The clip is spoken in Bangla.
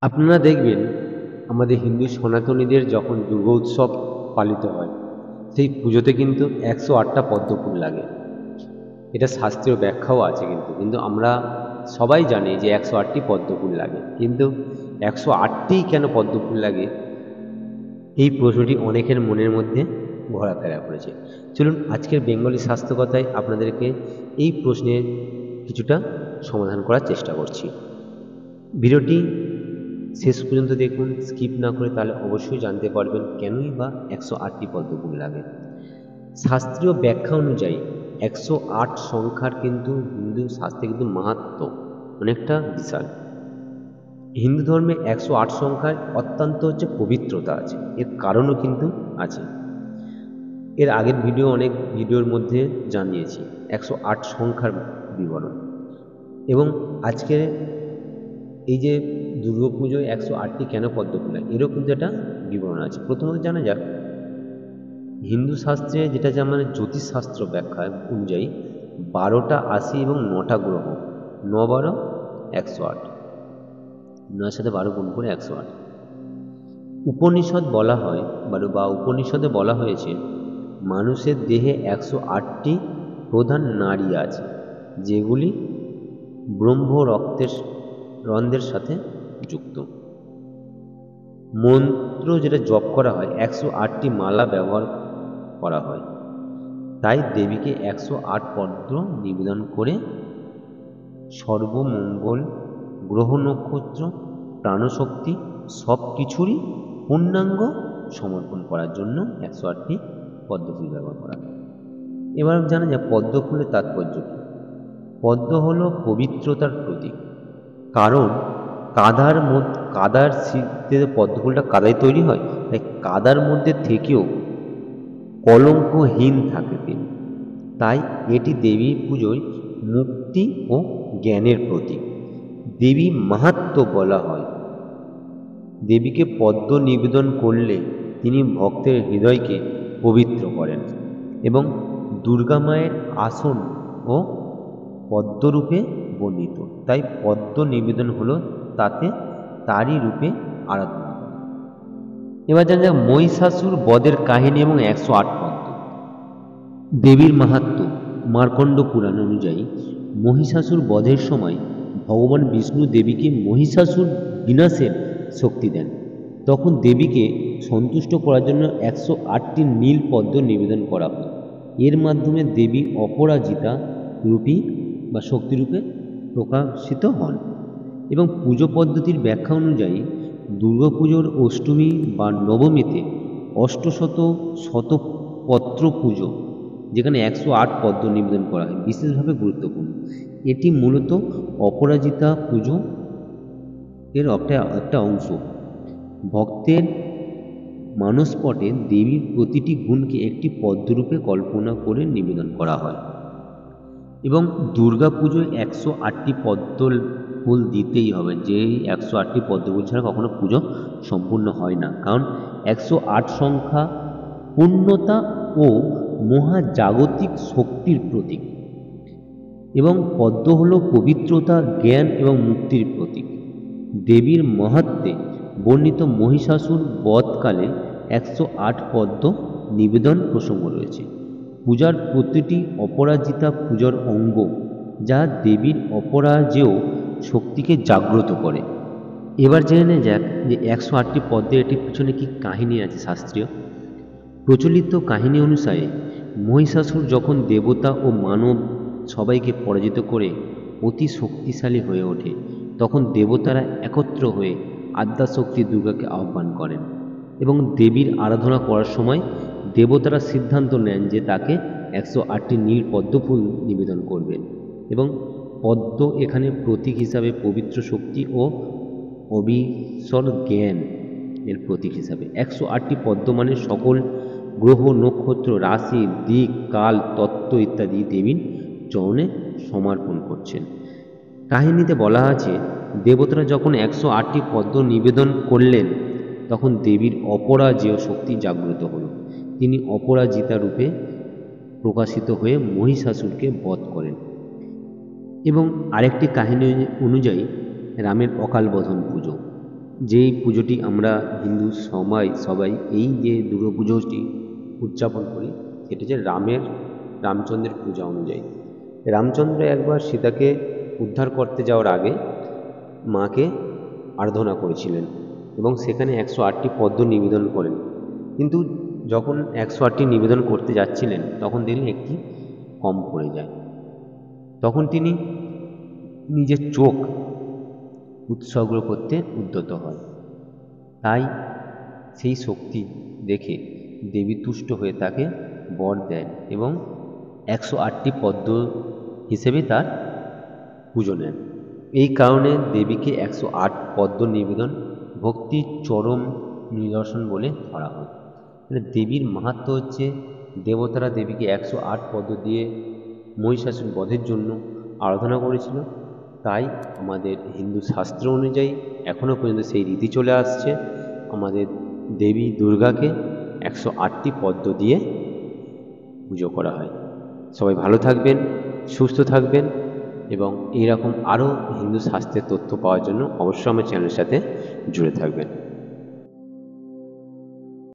আপনারা দেখবেন আমাদের হিন্দু সনাতনীদের যখন দুর্গোৎসব পালিত হয় সেই পুজোতে কিন্তু 108টা পদ্মফুল লাগে। এটা শাস্ত্রীয় ব্যাখ্যাও আছে কিন্তু কিন্তু আমরা সবাই জানি যে 108টি পদ্মফুল লাগে, কিন্তু 108টিই কেন পদ্মফুল লাগে এই প্রশ্নটি অনেকের মনের মধ্যে ঘোরাফেরা করেছে। চলুন আজকের বেঙ্গলি স্বাস্থ্যকথায় আপনাদেরকে এই প্রশ্নের কিছুটা সমাধান করার চেষ্টা করছি। ভিডিওটি শেষ পর্যন্ত দেখুন, স্কিপ না করে, তাহলে অবশ্যই জানতে পারবেন কেনই বা 108টি পদ্মফুল লাগে। শাস্ত্রীয় ব্যাখ্যা অনুযায়ী 108 সংখ্যার কিন্তু হিন্দু শাস্ত্রে কিন্তু মাহাত্ম্য অনেকটা বিশাল। হিন্দু ধর্মে 108 সংখ্যার অত্যন্ত পবিত্রতা আছে, এর কারণও কিন্তু আছে। এর আগের অনেক ভিডিওর মধ্যে জানিয়েছি 108 সংখ্যার বিবরণ, এবং আজকে এই যে দুর্গাপুজোয় 108টি কেন পদ্মফুল লাগে এরও কিন্তু একটা বিবরণ আছে। প্রথমত জানা যাক হিন্দু শাস্ত্রে যেটা মানে জ্যোতিষশাস্ত্র ব্যাখ্যা অনুযায়ী 12টা রাশি এবং 9টা গ্রহ, 9 12 108, 9 সাথে 12 গুণ করে 108। উপনিষদ বলা হয় বা উপনিষদে বলা হয়েছে মানুষের দেহে 108টি প্রধান নাড়ি আছে, যেগুলি ব্রহ্ম রন্ধ্রের সাথে যুক্ত। মন্ত্র যেটা জপ করা হয় 108টি মালা ব্যবহার করা হয়, তাই দেবীকে 108 পদ্ম নিবেদন করে সর্বমঙ্গল, গ্রহ নক্ষত্র, প্রাণশক্তি সব কিছুরই পূর্ণাঙ্গ সমর্পণ করার জন্য 108টি পদ্মফুল ব্যবহার করা হয়। এবার জানা যায় পদ্মফুলের তাৎপর্য কী। পদ্ম হলো পবিত্রতার প্রতীক, কারণ কাদার শীতে পদ্মফুলটা কাদায় তৈরি হয়, তাই কাদার মধ্যে থেকেও কলঙ্কহীন থাকে তিনি। তাই এটি দেবী পুজোয় মুক্তি ও জ্ঞানের প্রতীক। দেবী মাহাত্ম্য বলা হয়, দেবীকে পদ্ম নিবেদন করলে তিনি ভক্তের হৃদয়কে পবিত্র করেন, এবং দুর্গা মায়ের আসন ও পদ্মরূপে বর্ণিত, তাই পদ্ম নিবেদন হলো তারই রূপে আরাধনা করা। এবার জানা যাক মহিষাসুর বধের কাহিনী এবং 108 পদ্ম। দেবীর মাহাত্ম্য মার্কণ্ড পুরাণ অনুযায়ী মহিষাসুর বধের সময় ভগবান বিষ্ণু দেবীকে মহিষাসুর বিনাশের শক্তি দেন। তখন দেবীকে সন্তুষ্ট করার জন্য 108টি নীল পদ্ম নিবেদন করা হয়। এর মাধ্যমে দেবী অপরাজিতা রূপী বা শক্তিরূপে প্রকাশিত হন। এবং পুজো পদ্ধতির ব্যাখ্যা অনুযায়ী দুর্গাপুজোর অষ্টমী বা নবমীতে শতপত্র পুজো, যেখানে 108 পদ্ম নিবেদন করা হয়, বিশেষভাবে গুরুত্বপূর্ণ। এটি মূলত অপরাজিতা পুজো এর একটা অংশ। ভক্তের মানসপটে দেবীর প্রতিটি গুণকে একটি পদ্মরূপে কল্পনা করে নিবেদন করা হয়। এবং দুর্গা পুজোয় 108টি পদ্ম ফুল দিতেই হবে, যে 108টি পদ্ম ফুল ছাড়া কখনো পুজো সম্পূর্ণ হয় না, কারণ 108 সংখ্যা পূর্ণতা ও মহাজাগতিক শক্তির প্রতীক, এবং পদ্ম হল পবিত্রতা, জ্ঞান এবং মুক্তির প্রতীক। দেবীর মাহাত্ম্যে বর্ণিত মহিষাসুর বধকালে 108 পদ্ম নিবেদন প্রসঙ্গ রয়েছে। পূজার প্রতিটি অপরাজিতা পূজার অঙ্গ, যা দেবীর অপরাজেয় শক্তিকে জাগ্রত করে। এবার জেনে নেওয়া যাক যে 108টি পদ্মের এটির পিছনে কি কাহিনী আছে শাস্ত্রীয়। প্রচলিত কাহিনী অনুসারে মহিষাসুর যখন দেবতা ও মানব সবাইকে পরাজিত করে অতি শক্তিশালী হয়ে ওঠে, তখন দেবতারা একত্র হয়ে আদ্যাশক্তি দুর্গাকে আহ্বান করেন, এবং দেবীর আরাধনা করার সময় দেবতারা সিদ্ধান্ত নেন যে তাকে 108টি নীল পদ্মফুল নিবেদন করবেন, এবং পদ্ম এখানে প্রতীক হিসাবে পবিত্র শক্তি ও অবিচল জ্ঞান এর প্রতীক হিসাবে। 108টি পদ্ম মানে সকল গ্রহ, নক্ষত্র, রাশি, দিক, কাল, তত্ত্ব ইত্যাদি দেবীর চরণে সমর্পণ করছেন। কাহিনীতে বলা আছে দেবতারা যখন 108টি পদ্ম নিবেদন করলেন, তখন দেবীর অপরাজেয় শক্তি জাগ্রত হল। তিনি অপরাজিতা রূপে প্রকাশিত হয়ে মহিষাসুরকে বধ করেন। এবং আরেকটি কাহিনী অনুযায়ী রামের অকাল বোধন পুজো, যেই পুজোটি আমরা হিন্দু সবাই এই যে দুর্গা পুজোটি উদযাপন করি সেটা হচ্ছে রামচন্দ্রের পূজা অনুযায়ী। রামচন্দ্র একবার সীতাকে উদ্ধার করতে যাওয়ার আগে মাকে আরাধনা করেছিলেন এবং সেখানে 108টি পদ্ম নিবেদন করেন। কিন্তু যখন 108টি নিবেদন করতে যাচ্ছিলেন তখন দেখলেন একটি কম পড়ে যায়। তখন তিনি নিজের চোখ উৎসর্গ করতে উদ্যত হয়। তাই সেই শক্তি দেখে দেবী তুষ্ট হয়ে তাকে বর দেন এবং 108টি পদ্ম হিসেবে তার পুজো নেন। এই কারণে দেবীকে 108 পদ্ম নিবেদন ভক্তির চরম নিদর্শন বলে ধরা হয়। মানে দেবীর মাহাত্ম্য হচ্ছে দেবতারা দেবীকে 108 পদ্ম দিয়ে মহিষাসুর বধের জন্য আরাধনা করেছিল। তাই আমাদের হিন্দু শাস্ত্র অনুযায়ী এখনও পর্যন্ত সেই রীতি চলে আসছে, আমাদের দেবী দুর্গাকে 108টি পদ্ম দিয়ে পুজো করা হয়। সবাই ভালো থাকবেন, সুস্থ থাকবেন এবং এইরকম আরও হিন্দু শাস্ত্রের তথ্য পাওয়ার জন্য অবশ্যই আমার চ্যানেলের সাথে জুড়ে থাকবেন।